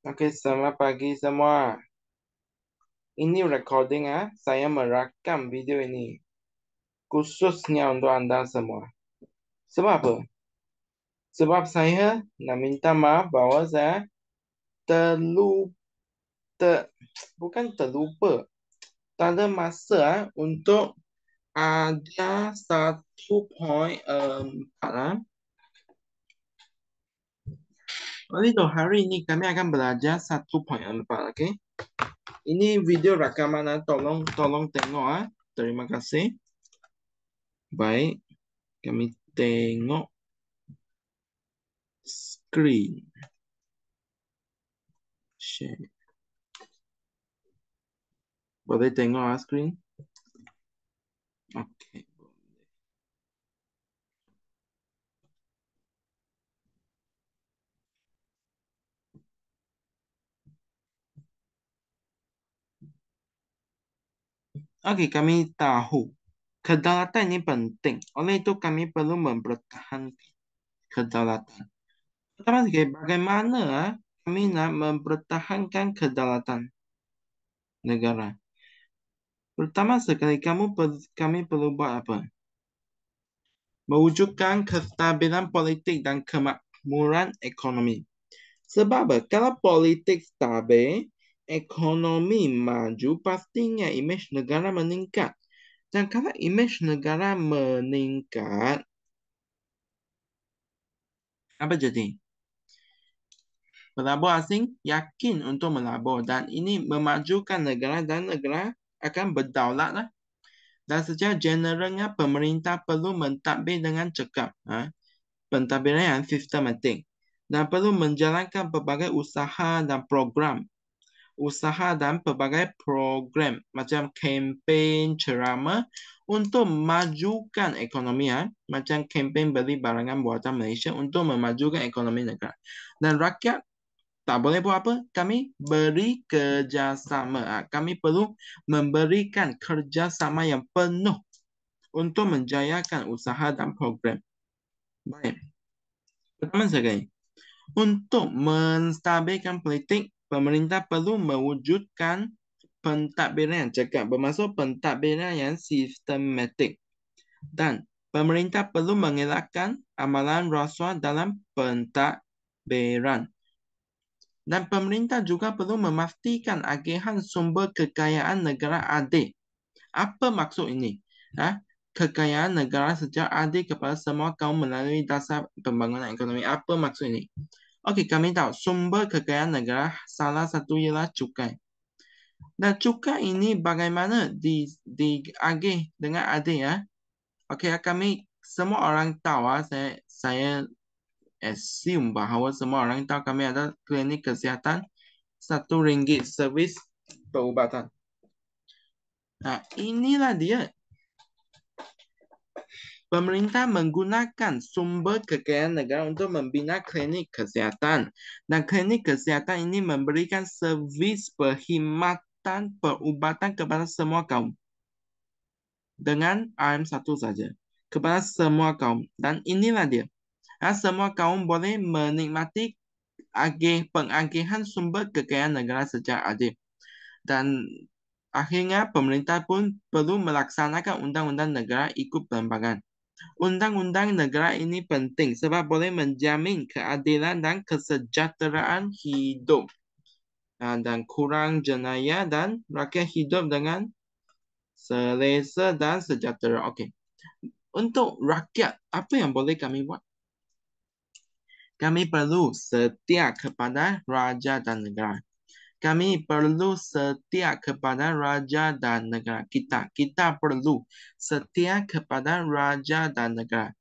Oke, selamat pagi semua. Ini recording ya. Saya merekam video ini khususnya untuk Anda semua. Sebab apa? Sebab saya nak minta maaf bahwa saya terlupa, bukan terlupa, tak ada masa untuk ada 1.4 lah. Oleh itu hari ini kami akan belajar 1.4, oke? Ini video rekaman, tolong tengok ah. Terima kasih. Baik, kami tengok screen share. Boleh tengok screen? Oke. Oke, kami tahu kedaulatan ini penting. Oleh itu kami perlu mempertahankan kedaulatan. Pertama sekali, bagaimana kami nak mempertahankan kedaulatan negara? Pertama sekali, kami perlu buat apa? Mewujudkan kestabilan politik dan kemakmuran ekonomi. Sebab kalau politik stabil, ekonomi maju, pastinya imej negara meningkat. Dan kalau imej negara meningkat, apa jadi? Pelabur asing yakin untuk melabur dan ini memajukan negara dan negara akan berdaulat lah. Dan secara generalnya pemerintah perlu mentadbir dengan cekap. Pentadbiran yang sistematik dan perlu menjalankan pelbagai usaha dan pelbagai program macam kempen ceramah untuk memajukan ekonomi macam kempen beli barangan buatan Malaysia untuk memajukan ekonomi negara. Dan rakyat tak boleh buat apa? Kami beri kerjasama. Kami perlu memberikan kerjasama yang penuh untuk menjayakan usaha dan program. Baik. Pertama sekali, untuk menstabilkan politik, pemerintah perlu mewujudkan pentadbiran yang cekap, bermaksud pentadbiran yang sistematik. Dan pemerintah perlu mengelakkan amalan rasuah dalam pentadbiran. Dan pemerintah juga perlu memastikan agihan sumber kekayaan negara adil. Apa maksud ini? Kekayaan negara secara adil kepada semua kaum melalui dasar pembangunan ekonomi. Apa maksud ini? Okey, kami tahu sumber kekayaan negara salah satu ialah cukai. Dan cukai ini bagaimana diagih dengan adil ya? Okey, kami semua orang tahu saya assume bahawa semua orang tahu kami ada klinik kesihatan RM1 servis perubatan. Nah, inilah dia. Pemerintah menggunakan sumber kekayaan negara untuk membina klinik kesihatan. Dan klinik kesihatan ini memberikan servis perkhidmatan perubatan kepada semua kaum. Dengan RM1 saja. Kepada semua kaum. Dan inilah dia. Semua kaum boleh menikmati pengagihan sumber kekayaan negara secara adil. Dan akhirnya pemerintah pun perlu melaksanakan undang-undang negara ikut perlembagaan. Undang-undang negara ini penting sebab boleh menjamin keadilan dan kesejahteraan hidup. Dan kurang jenayah dan rakyat hidup dengan selesa dan sejahtera. Okey. Untuk rakyat, apa yang boleh kami buat? Kami perlu setia kepada raja dan negara. Kami perlu setia kepada raja dan negara kita. Kita perlu setia kepada raja dan negara.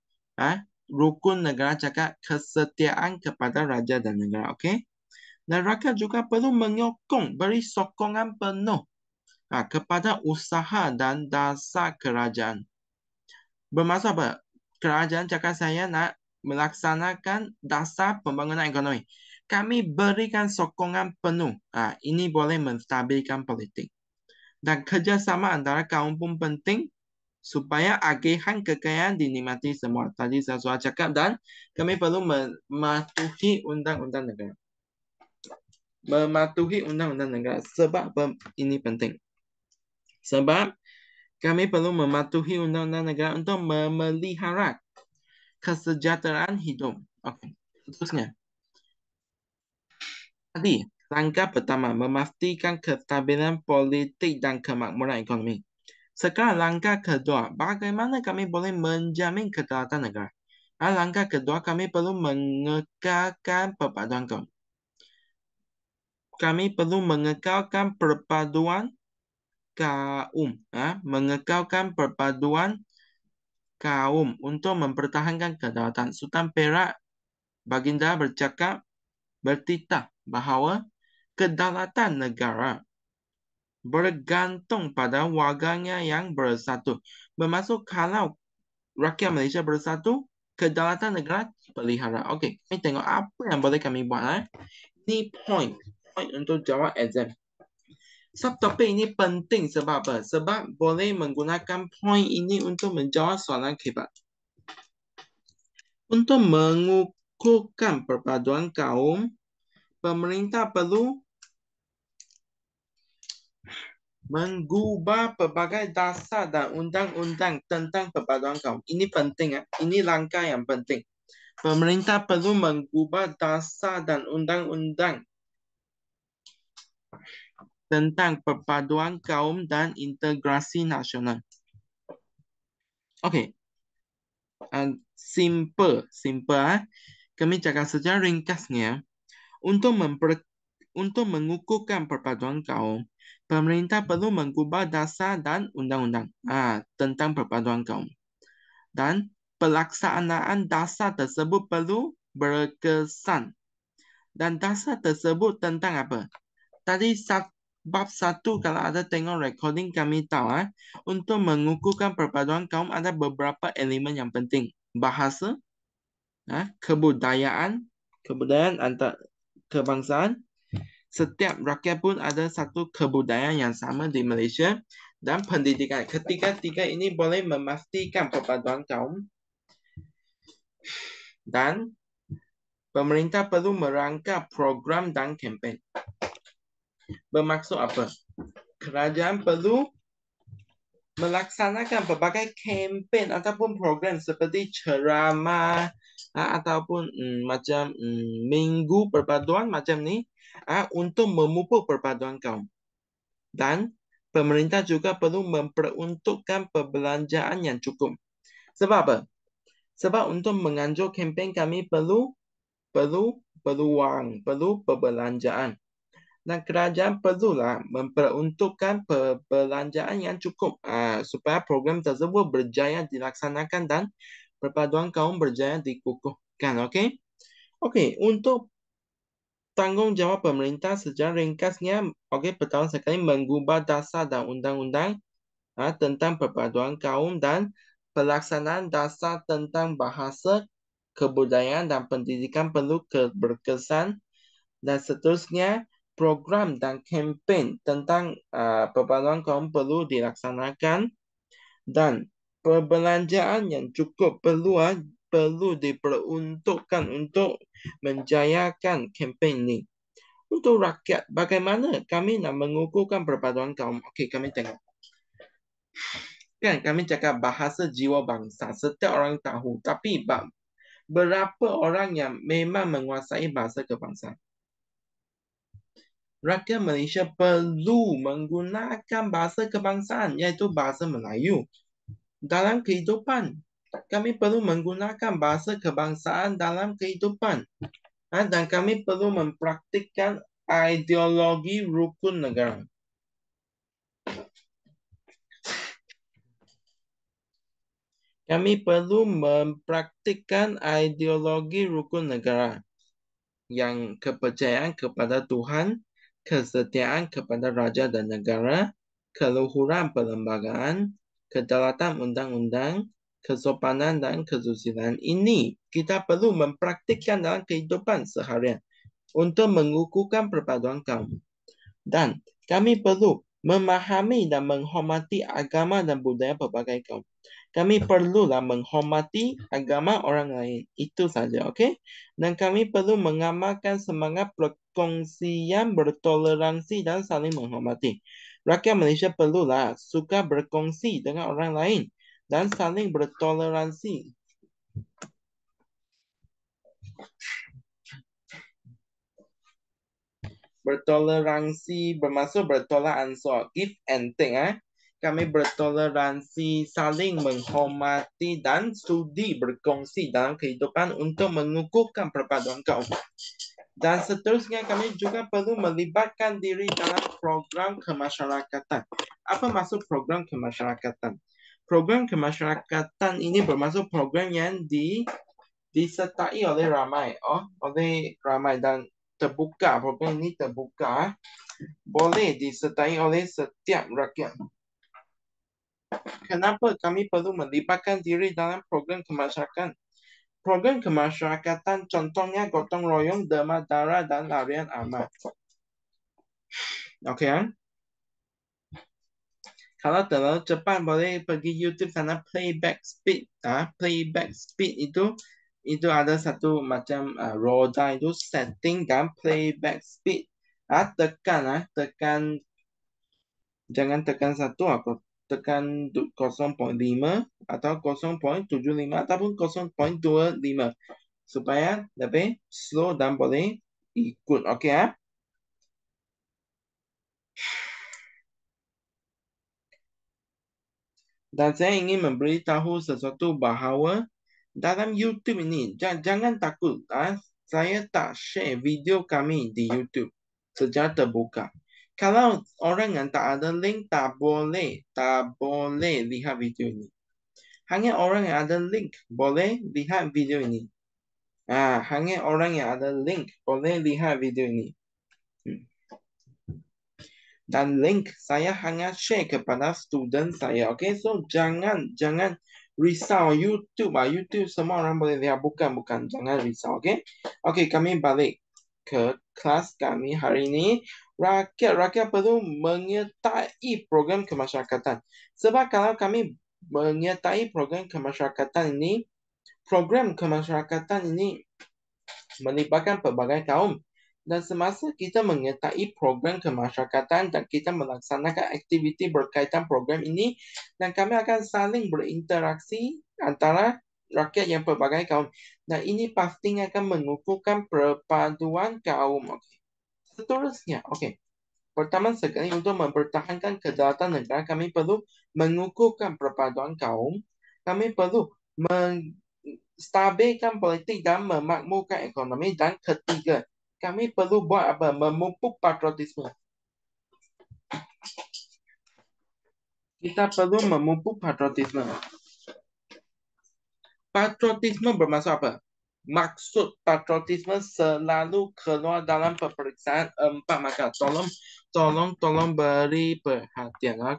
Rukun negara cakap kesetiaan kepada raja dan negara. Okey? Dan rakyat juga perlu menyokong, beri sokongan penuh kepada usaha dan dasar kerajaan. Bermaksud apa? Kerajaan cakap saya nak melaksanakan dasar pembangunan ekonomi. Kami berikan sokongan penuh. Ini boleh menstabilkan politik. Dan kerjasama antara kaum pun penting supaya agihan kekayaan dinikmati semua. Tadi saya sudah cakap dan kami perlu mematuhi undang-undang negara. mematuhi undang-undang negara. Sebab apa ini penting? Sebab kami perlu mematuhi undang-undang negara untuk memelihara kesejahteraan hidup. Okey, seterusnya. Tadi, langkah pertama, memastikan kestabilan politik dan kemakmuran ekonomi. Sekarang langkah kedua, bagaimana kami boleh menjamin kedaulatan negara? Langkah kedua, kami perlu mengekalkan perpaduan kaum. Kami perlu mengekalkan perpaduan kaum. Mengekalkan perpaduan kaum untuk mempertahankan kedaulatan. Sultan Perak Baginda bertitah bahawa kedaulatan negara bergantung pada warganya yang bersatu. Bermaksud kalau rakyat Malaysia bersatu, kedaulatan negara pelihara. Okey, kami tengok apa yang boleh kami buat. Ini point untuk jawab exam. Subtopik ini penting sebab apa? Sebab boleh menggunakan point ini untuk menjawab soalan khibat. Untuk mengukuhkan perpaduan kaum, pemerintah perlu mengubah pelbagai dasar dan undang-undang tentang perpaduan kaum. Ini penting. Ini langkah yang penting. Pemerintah perlu mengubah dasar dan undang-undang tentang perpaduan kaum dan integrasi nasional. Okey. Simple. Kami cakap secara ringkasnya, untuk mengukuhkan perpaduan kaum, pemerintah perlu mengubah dasar dan undang-undang tentang perpaduan kaum. Dan pelaksanaan dasar tersebut perlu berkesan. Dan dasar tersebut tentang apa? Tadi bab 1 kalau ada tengok recording kami tahu untuk mengukuhkan perpaduan kaum ada beberapa elemen yang penting. Bahasa, kebudayaan antar kebangsaan. Setiap rakyat pun ada satu kebudayaan yang sama di Malaysia. Dan pendidikan. Ketiga-tiga ini boleh memastikan perpaduan kaum. Dan pemerintah perlu merangka program dan kempen. Bermaksud apa? Kerajaan perlu melaksanakan pelbagai kempen ataupun program seperti ceramah ataupun macam minggu perpaduan macam ni untuk memupuk perpaduan kaum. Dan pemerintah juga perlu memperuntukkan perbelanjaan yang cukup. Sebab apa? Sebab untuk menganjur kempen kami perlu wang, perlu perbelanjaan. Dan kerajaan perlulah memperuntukkan perbelanjaan yang cukup supaya program tersebut berjaya dilaksanakan dan perpaduan kaum berjaya dikukuhkan. Okey? Okey, untuk tanggungjawab pemerintah secara ringkasnya, pertama sekali mengubah dasar dan undang-undang tentang perpaduan kaum dan pelaksanaan dasar tentang bahasa, kebudayaan dan pendidikan perlu berkesan. Dan seterusnya, program dan kempen tentang perpaduan kaum perlu dilaksanakan dan perbelanjaan yang cukup perlu diperuntukkan untuk menjayakan kempen ini. Untuk rakyat, bagaimana kami nak mengukuhkan perpaduan kaum? Okey, kami tengok. Kan kami cakap bahasa jiwa bangsa. Setiap orang tahu. Tapi berapa orang yang memang menguasai bahasa kebangsaan? Rakyat Malaysia perlu menggunakan bahasa kebangsaan, iaitu bahasa Melayu. Dalam kehidupan, kami perlu menggunakan bahasa kebangsaan dalam kehidupan. Dan kami perlu mempraktikkan ideologi rukun negara. Kami perlu mempraktikkan ideologi rukun negara yang kepercayaan kepada Tuhan, kesetiaan kepada raja dan negara, keluhuran perlembagaan, kedaulatan undang-undang, kesopanan dan kesusilaan. Ini kita perlu mempraktikkan dalam kehidupan seharian untuk mengukuhkan perpaduan kaum. Dan kami perlu memahami dan menghormati agama dan budaya pelbagai kaum. Kami perlulah menghormati agama orang lain. Itu saja, okey? Dan kami perlu mengamalkan semangat perkongsian, bertoleransi dan saling menghormati. Rakyat Malaysia perlulah suka berkongsi dengan orang lain dan saling bertoleransi. Bertoleransi bermaksud bertolak ansur, give and take. Kami bertoleransi, saling menghormati dan sudi berkongsi dalam kehidupan untuk mengukuhkan perpaduan kaum. Dan seterusnya kami juga perlu melibatkan diri dalam program kemasyarakatan. Apa maksud program kemasyarakatan? Program kemasyarakatan ini bermaksud program yang disertai oleh ramai, dan terbuka. Program ini terbuka, boleh disertai oleh setiap rakyat. Kenapa kami perlu melibatkan diri dalam program kemasyarakatan? Program kemasyarakatan contohnya gotong royong, derma darah dan larian aman. Okey. Kalau terlalu cepat boleh pergi YouTube sana playback speed. Playback speed itu ada satu macam roda itu setting dan playback speed. Tekan jangan tekan 1 atau tekan 0.5 atau 0.75 ataupun 0.25 supaya lebih slow dan boleh ikut. Okey. Dan saya ingin memberitahu sesuatu bahawa dalam YouTube ini jangan takut. Saya tak share video kami di YouTube secara terbuka. Kalau orang yang tak ada link tak boleh lihat video ini. Hanya orang yang ada link boleh lihat video ini. Hanya orang yang ada link boleh lihat video ini. Dan link saya hanya share kepada student saya. Okay, so jangan risau YouTube. YouTube semua orang boleh lihat. Bukan. Jangan risau. Okay, kami balik ke kelas kami hari ini. Rakyat perlu menyertai program kemasyarakatan. Sebab kalau kami menyertai program kemasyarakatan ini melibatkan pelbagai kaum. Dan semasa kita menyertai program kemasyarakatan dan kita melaksanakan aktiviti berkaitan program ini, dan kami akan saling berinteraksi antara rakyat yang pelbagai kaum. Dan ini pastinya akan mengukuhkan perpaduan kaum. Seterusnya, pertama sekali untuk mempertahankan kedaulatan negara, kami perlu mengukuhkan perpaduan kaum. Kami perlu stabilkan politik dan memakmurkan ekonomi. Dan ketiga, kami perlu buat apa? Memupuk patriotisme. Kita perlu memupuk patriotisme. Patriotisme bermaksud apa? Maksud patriotisme selalu keluar dalam peperiksaan 4 markah. Tolong beri perhatian.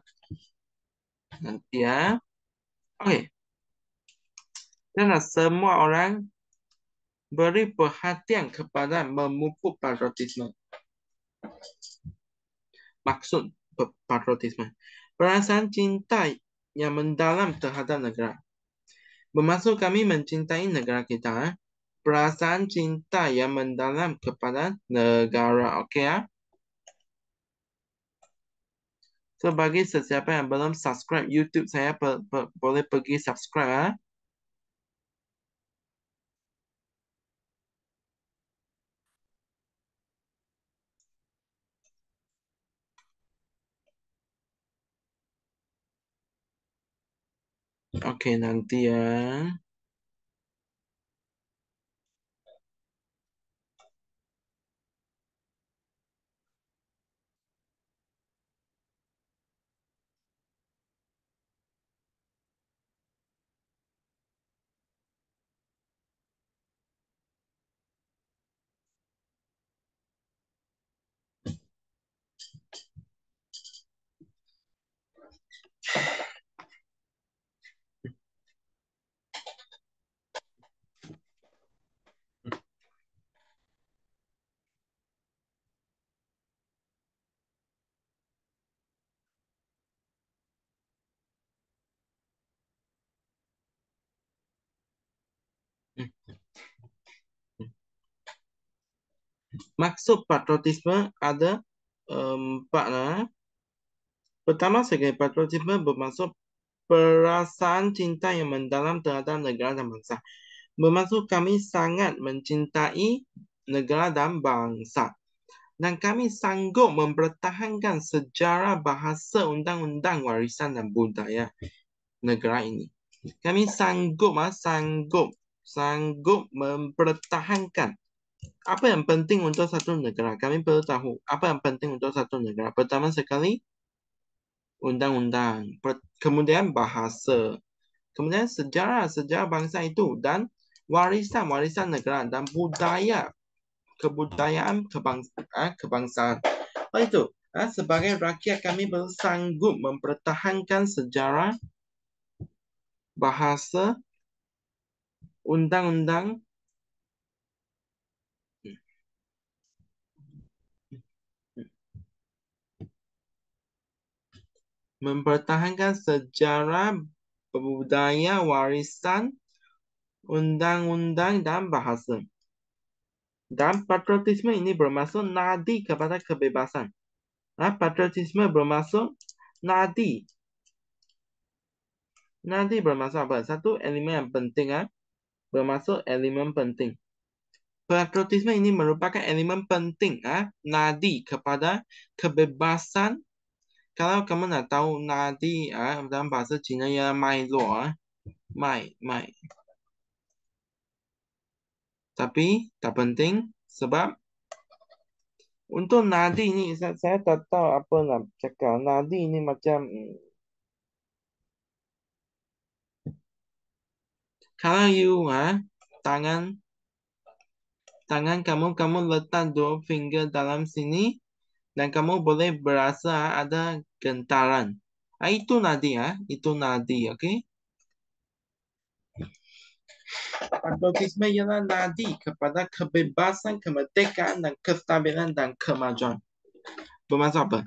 Nanti ya. Dan semua orang beri perhatian kepada memupuk patriotisme. Maksud patriotisme, perasaan cinta yang mendalam terhadap negara. Bermaksud kami mencintai negara kita. Perasaan cinta yang mendalam kepada negara. Okey ya. So bagi sesiapa yang belum subscribe YouTube saya, boleh pergi subscribe. Okey, nanti ya. Maksud patriotisme ada empat. Pertama sebagai patriotisme bermaksud perasaan cinta yang mendalam terhadap negara dan bangsa. Bermaksud kami sangat mencintai negara dan bangsa. Dan kami sanggup mempertahankan sejarah, bahasa, undang-undang, warisan dan budaya negara ini. Kami sanggup mempertahankan. Apa yang penting untuk satu negara? Kami perlu tahu apa yang penting untuk satu negara. Pertama sekali, undang-undang. Kemudian bahasa. Kemudian sejarah bangsa itu. Dan warisan negara. Dan kebudayaan kebangsaan. Itu. Sebagai rakyat kami perlu sanggup mempertahankan sejarah, bahasa, undang-undang, mempertahankan sejarah, budaya, warisan, undang-undang, dan bahasa. Dan patriotisme ini bermaksud nadi kepada kebebasan. Patriotisme bermaksud nadi. Nadi bermaksud apa? Satu elemen yang penting. Bermaksud elemen penting. Patriotisme ini merupakan elemen penting. Nadi kepada kebebasan. Kalau kamu nak tahu nadi dalam bahasa Cina ialah 脉络. Tapi tak penting sebab untuk nadi ni saya tak tahu apa nak cakap. Nadi ni macam kalau you tangan kamu letak dua finger dalam sini dan kamu boleh berasa ada gentaran. Itu nadi. Itu nadi, okey? Patriotisme ialah nadi kepada kebebasan, kemerdekaan dan kestabilan dan kemajuan. Bermaksud apa?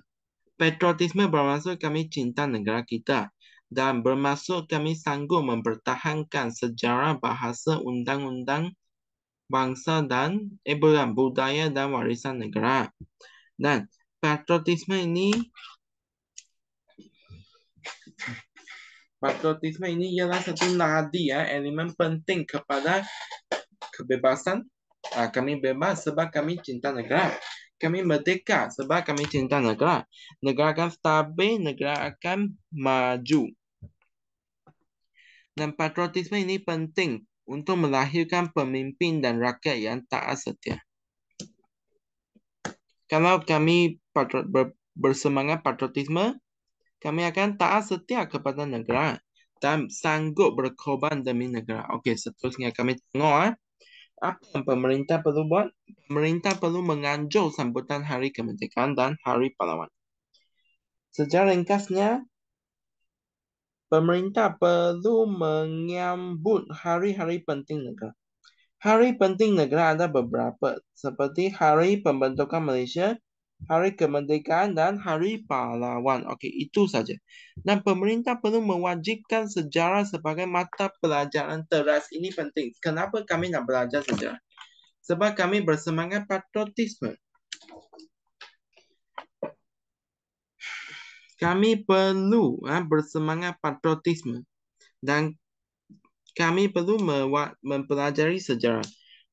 Patriotisme bermaksud kami cinta negara kita dan bermaksud kami sanggup mempertahankan sejarah, bahasa, undang-undang, bangsa dan budaya dan warisan negara. Dan patriotisme ini ialah satu nadi, elemen penting kepada kebebasan. Kami bebas sebab kami cinta negara. Kami merdeka sebab kami cinta negara. Negara akan stabil, negara akan maju. Dan patriotisme ini penting untuk melahirkan pemimpin dan rakyat yang taat setia. Kalau kami bersemangat patriotisme, kami akan taat setia kepada negara dan sanggup berkorban demi negara. Okey, seterusnya kami tengok apa yang pemerintah perlu buat. Pemerintah perlu menganjur sambutan Hari Kemerdekaan dan Hari Pahlawan. Secara ringkasnya, pemerintah perlu menyambut hari-hari penting negara. Hari penting negara ada beberapa, seperti Hari Pembentukan Malaysia, Hari Kemerdekaan, dan Hari Pahlawan. Okey, itu saja. Dan pemerintah perlu mewajibkan sejarah sebagai mata pelajaran teras. Ini penting. Kenapa kami nak belajar sejarah? Sebab kami bersemangat patriotisme. Kami perlu bersemangat patriotisme. Dan kami perlu mempelajari sejarah.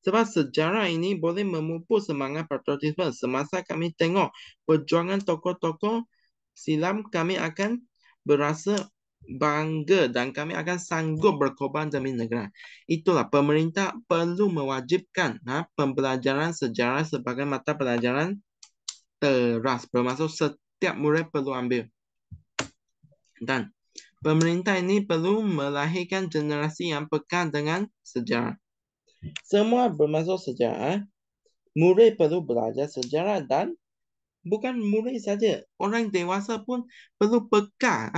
Sebab sejarah ini boleh memupuk semangat patriotisme. Semasa kami tengok perjuangan tokoh-tokoh silam, kami akan berasa bangga dan kami akan sanggup berkorban demi negara. Itulah pemerintah perlu mewajibkan pembelajaran sejarah sebagai mata pelajaran teras. Bermaksud setiap murid perlu ambil. Dan pemerintah ini perlu melahirkan generasi yang peka dengan sejarah. Semua bermaksud sejarah. Murid perlu belajar sejarah dan bukan murid saja. Orang dewasa pun perlu peka.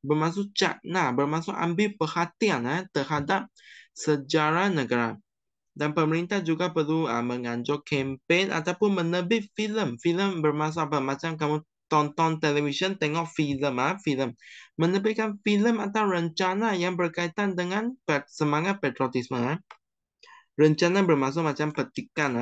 Bermaksud cakna. Bermaksud ambil perhatian terhadap sejarah negara. Dan pemerintah juga perlu menganjur kempen ataupun menerbit filem. Filem bermaksud apa? Macam kamu tonton televisyen, tengok filem. Menerbitkan filem atau rencana yang berkaitan dengan semangat patriotisme. Rencana bermaksud macam petikan.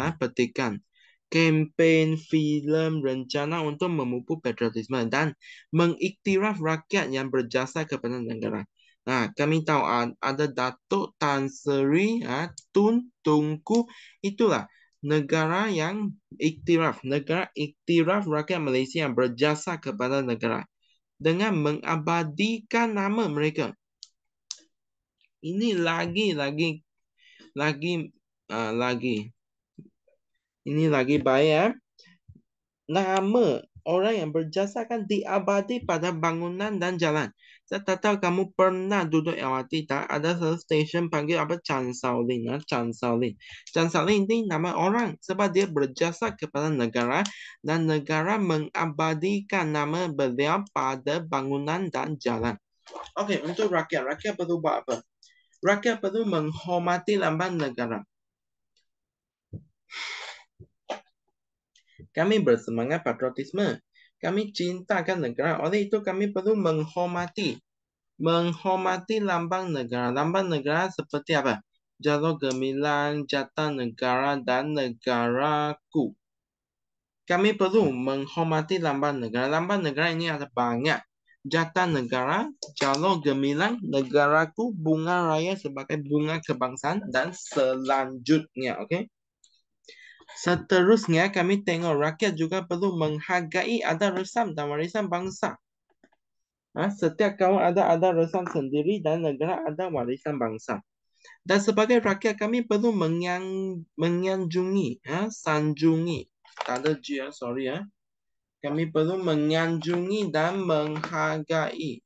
Kampanye film rencana untuk memupuk patriotisme dan mengiktiraf rakyat yang berjasa kepada negara. Nah, kami tahu ada Datuk Tan Sri Tun Tunku, itulah negara yang iktiraf, negara iktiraf rakyat Malaysia yang berjasa kepada negara dengan mengabadikan nama mereka. Ini lagi. Ini lagi baik ya. Nama orang yang berjasa kan diabadi pada bangunan dan jalan. Saya tak tahu kamu pernah duduk LRT tak? Ada satu stesen panggil apa Chan Shaolin. Chan Shaolin. Chan Shaolin ini nama orang sebab dia berjasa kepada negara dan negara mengabadikan nama beliau pada bangunan dan jalan. Okey, untuk rakyat. Rakyat perlu buat apa? Rakyat perlu menghormati lambang negara. Kami bersemangat patriotisme. Kami cintakan negara. Oleh itu kami perlu menghormati lambang negara. Lambang negara seperti apa? Jalur gemilang, jata negara dan negaraku. Kami perlu menghormati lambang negara. Lambang negara ini ada banyak. Jata negara, jalur gemilang, negaraku, bunga raya sebagai bunga kebangsaan dan selanjutnya. Okey? Seterusnya kami tengok rakyat juga perlu menghargai adat resam dan warisan bangsa. Setiap kaum ada resam sendiri dan negara ada warisan bangsa. Dan sebagai rakyat kami perlu menyanjungi, sanjungi. Tak ada G, sorry. Kami perlu menyanjungi dan menghargai.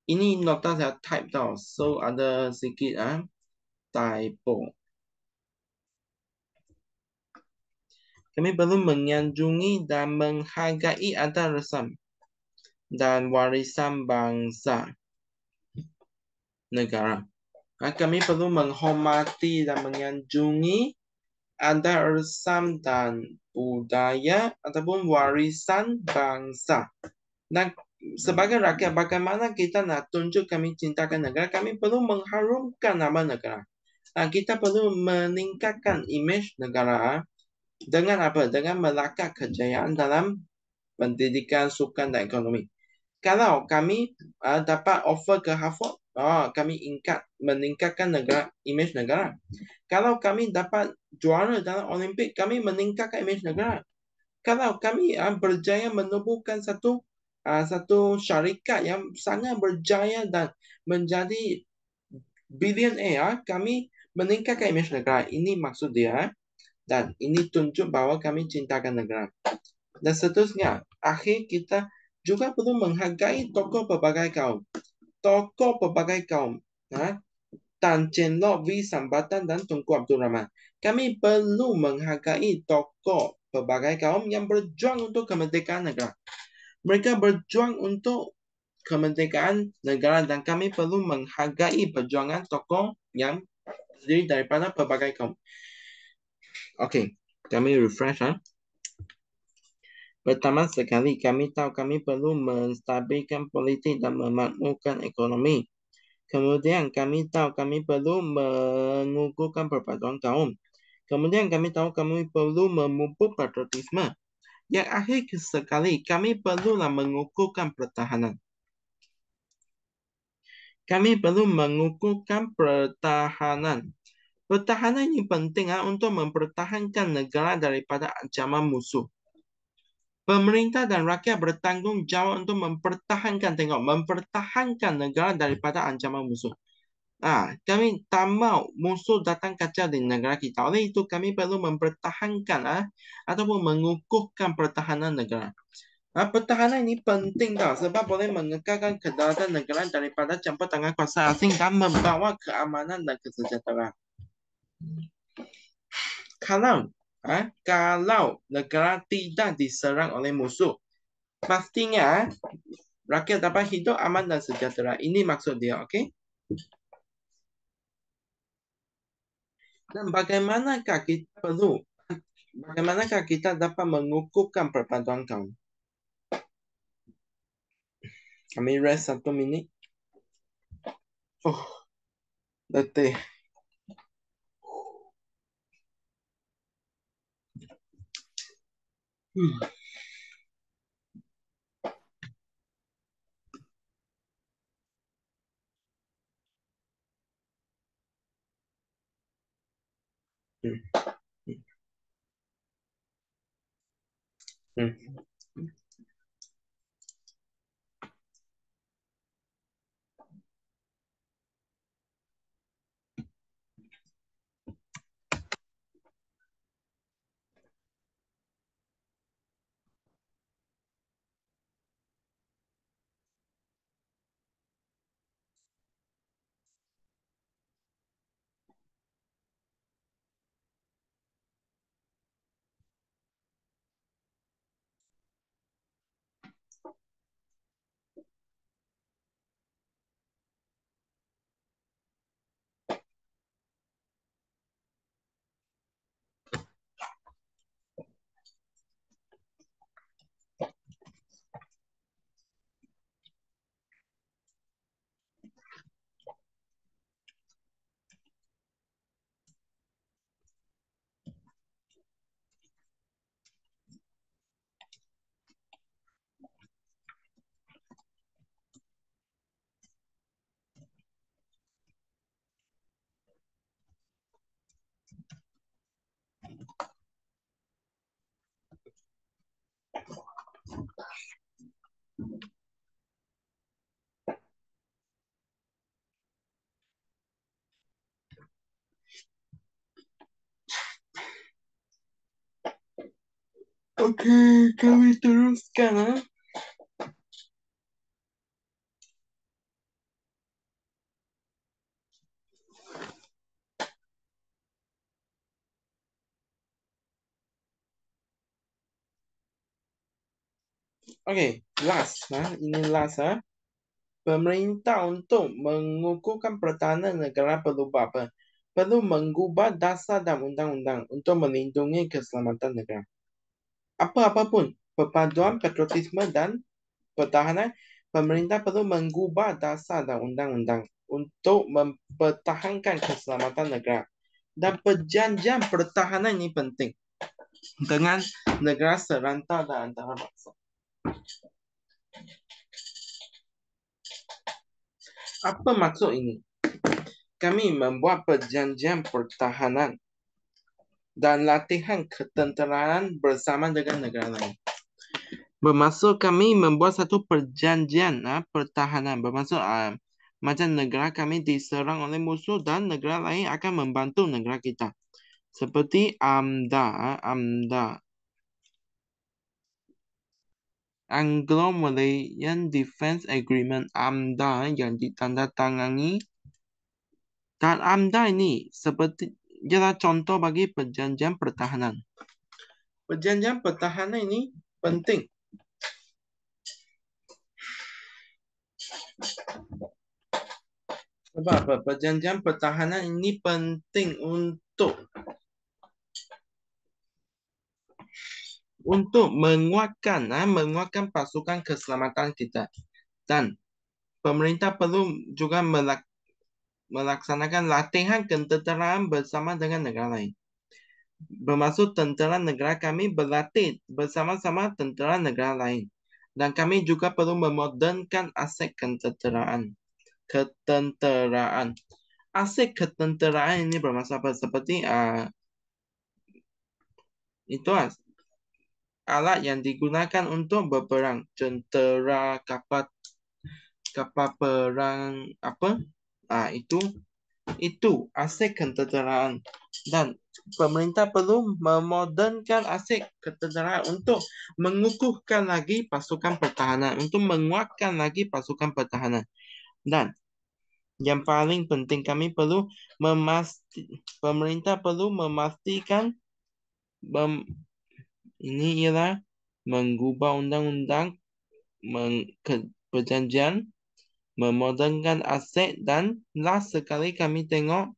Ini nota saya type tau, so ada sikit typo. Kami perlu menyanjungi dan menghargai adat resam dan warisan bangsa negara. Kami perlu menghormati dan menyanjungi adat resam dan budaya ataupun warisan bangsa. Dan sebagai rakyat, bagaimana kita nak tunjuk kami cintakan negara? Kami perlu mengharumkan nama negara. Kita perlu meningkatkan imej negara dengan apa? Dengan melakar kejayaan dalam pendidikan, sukan dan ekonomi. Kalau kami dapat offer ke Harvard, kami meningkatkan imej negara. Kalau kami dapat juara dalam Olimpik, kami meningkatkan imej negara. Kalau kami berjaya menubuhkan satu syarikat yang sangat berjaya dan menjadi billionaire, kami meningkatkan imej negara. Ini maksud dia. Dan ini tunjuk bahawa kami cintakan negara. Dan seterusnya, akhir kita juga perlu menghargai tokoh pelbagai kaum. Tokoh pelbagai kaum. Tan Cheng Lock, V. Sambatan dan Tunku Abdul Rahman. Kami perlu menghargai tokoh pelbagai kaum yang berjuang untuk kemerdekaan negara. Mereka berjuang untuk kemerdekaan negara dan kami perlu menghargai perjuangan tokoh yang terdiri daripada pelbagai kaum. Okey, kami refresh. Pertama sekali, kami tahu kami perlu menstabilkan politik dan memakmurkan ekonomi. Kemudian kami tahu kami perlu mengukuhkan persatuan kaum. Kemudian kami tahu kami perlu memupuk patriotisme. Yang akhir sekali, kami perlulah mengukuhkan pertahanan. Kami perlu mengukuhkan pertahanan. Pertahanan ini penting untuk mempertahankan negara daripada ancaman musuh. Pemerintah dan rakyat bertanggung jawab untuk mempertahankan negara daripada ancaman musuh. Kami tak mahu musuh datang kacau di negara kita. Oleh itu kami perlu mempertahankan ataupun mengukuhkan pertahanan negara. Pertahanan ini penting sebab boleh mengekalkan kedaulatan negara daripada campur tangan kuasa asing dan membawa keamanan dan kesejahteraan. Kalau negara tidak diserang oleh musuh, pastinya rakyat dapat hidup aman dan sejahtera. Ini maksud dia, okey? Dan bagaimanakah kita dapat mengukuhkan persatuan kaum? Kami rest 1 minit. Letih. Hmm, hmm, Oke, kami teruskan. Oke, last. Ini last. Pemerintah untuk mengukuhkan pertahanan negara perlu apa? Perlu mengubah dasar dan undang-undang untuk melindungi keselamatan negara. Apapun, perpaduan patriotisme dan pertahanan, pemerintah perlu mengubah dasar dan undang-undang untuk mempertahankan keselamatan negara. Dan perjanjian pertahanan ini penting dengan negara serantau dan antarabangsa. Apa maksud ini? Kami membuat perjanjian pertahanan dan latihan ketenteraan bersama dengan negara lain. Bermaksud kami membuat satu perjanjian pertahanan. Bermaksud macam negara kami diserang oleh musuh dan negara lain akan membantu negara kita. Seperti AMDA, Anglo-Malayan Defence Agreement, AMDA yang ditandatangani. Dan AMDA ini seperti adalah contoh bagi perjanjian pertahanan. Perjanjian pertahanan ini penting. Sebab apa? Perjanjian pertahanan ini penting untuk menguatkan pasukan keselamatan kita. Dan pemerintah perlu juga melaksanakan latihan ketenteraan bersama dengan negara lain. Bermaksud tentera negara kami berlatih bersama-sama tentera negara lain. Dan kami juga perlu memodernkan aset ketenteraan. Aset ketenteraan ini bermaksud apa? Seperti itu alat yang digunakan untuk berperang, tentera, kapal perang apa? Itu aset ketenteraan. Dan pemerintah perlu memodernkan aset ketenteraan untuk mengukuhkan lagi pasukan pertahanan, untuk menguatkan lagi pasukan pertahanan. Dan yang paling penting pemerintah perlu memastikan ini ialah mengubah undang-undang, perjanjian, memodernkan aset, dan last sekali kami tengok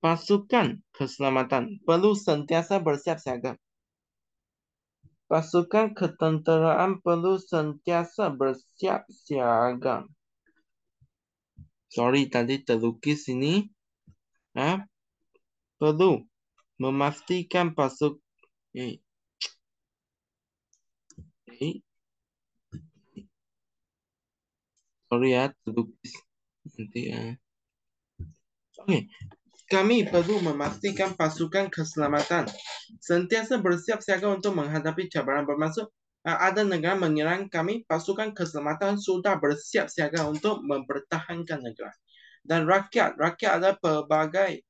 pasukan keselamatan perlu sentiasa bersiap siaga. Pasukan ketenteraan perlu sentiasa bersiap siaga. Sorry, tadi terlukis ini. Perlu memastikan pasuk eh, eh, sorry ya, terlukis nanti ya. Oke, kami perlu memastikan pasukan keselamatan sentiasa bersiap siaga untuk menghadapi cabaran bermaksud ada negara menyerang kami, pasukan keselamatan sudah bersiap siaga untuk mempertahankan negara. Dan rakyat ada pelbagai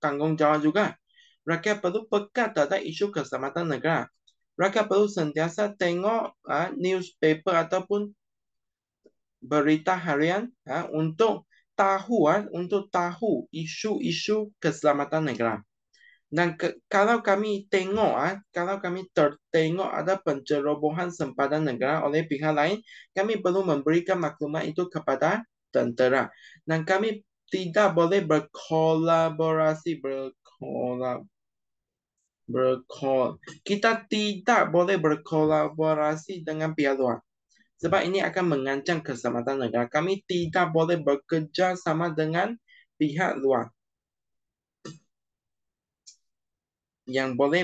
tanggung jawab juga. Rakyat perlu peka terhadap isu keselamatan negara. Rakyat perlu sentiasa tengok newspaper ataupun berita harian untuk tahu isu-isu keselamatan negara. Dan kalau kami tengok, kalau kami tertengok ada pencerobohan sempadan negara oleh pihak lain, kami perlu memberikan maklumat itu kepada tentera. Dan kami tidak boleh kita tidak boleh berkolaborasi dengan pihak luar. Sebab ini akan mengancam keselamatan negara. Kami tidak boleh bekerja sama dengan pihak luar yang boleh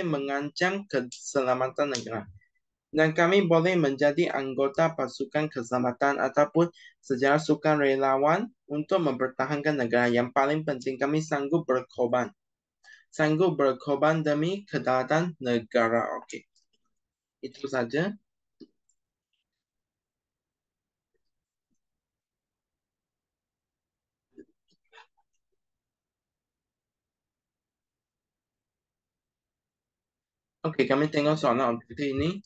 mengancam keselamatan negara. Dan kami boleh menjadi anggota pasukan keselamatan ataupun sejarah sukarelawan untuk mempertahankan negara. Yang paling penting kami sanggup berkorban demi kedaulatan negara. Okey. Itu saja. Okey, kami tengok soalan objektif ini.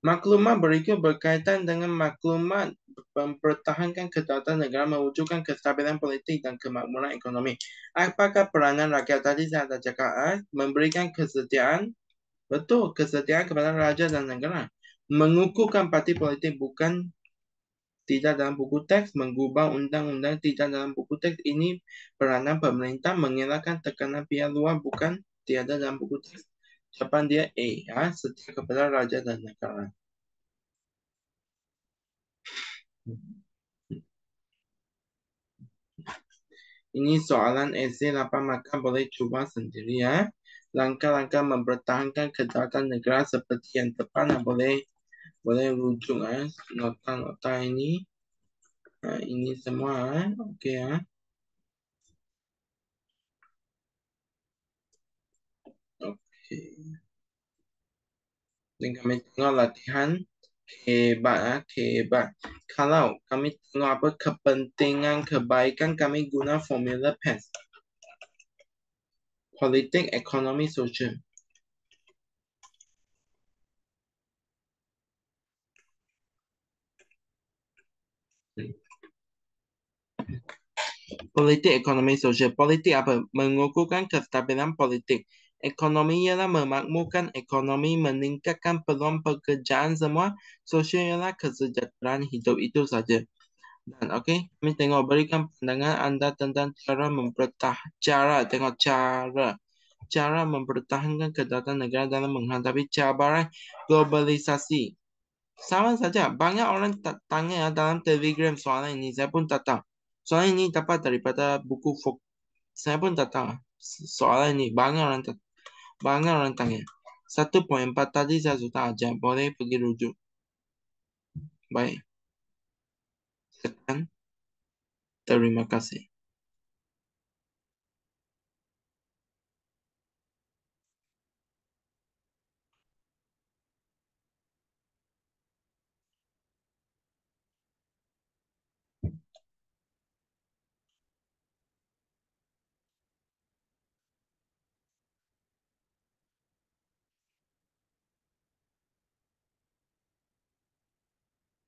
Maklumat berikut berkaitan dengan maklumat mempertahankan kedaulatan negara, mewujudkan kestabilan politik dan kemakmuran ekonomi. Apakah peranan rakyat? Tadi saya ada cakap, memberikan kesetiaan, betul, kesetiaan kepada raja dan negara. Mengukuhkan parti politik bukan tidak dalam buku teks, mengubah undang-undang tidak dalam buku teks. Ini peranan pemerintah, mengelakkan tekanan pihak luar bukan tiada dalam buku teks. Jawapan dia A, setia kepada raja dan negara. Ini soalan esei 8 maka boleh cuba sendiri ya. Langkah-langkah mempertahankan kedaulatan negara seperti yang tepat boleh rujuk nota-nota ini. Ini semua okey ya. Okey. Dan kami tengok latihan hebat. Kalau kami tengok apa kepentingan kebaikan, kami guna formula PES. Politik, ekonomi, sosial. Politik, ekonomi, sosial. Politik apa? Mengukuhkan kestabilan politik. Ekonomi ialah memakmurkan ekonomi, meningkatkan peluang pekerjaan semua. Sosial ialah kesejahteraan hidup. Itu saja. Dan okey, kami tengok berikan pandangan anda tentang cara mempertahankan kedaulatan negara dalam menghadapi cabaran globalisasi. Sama saja, banyak orang tanya dalam Telegram soalan ini, saya pun tak tahu. Soalan ini dapat daripada buku saya pun tak tahu. Soalan ini banyak orang tanya. 1.4 tadi saya sudah ajar, boleh pergi rujuk. Baik. Sekian. Terima kasih.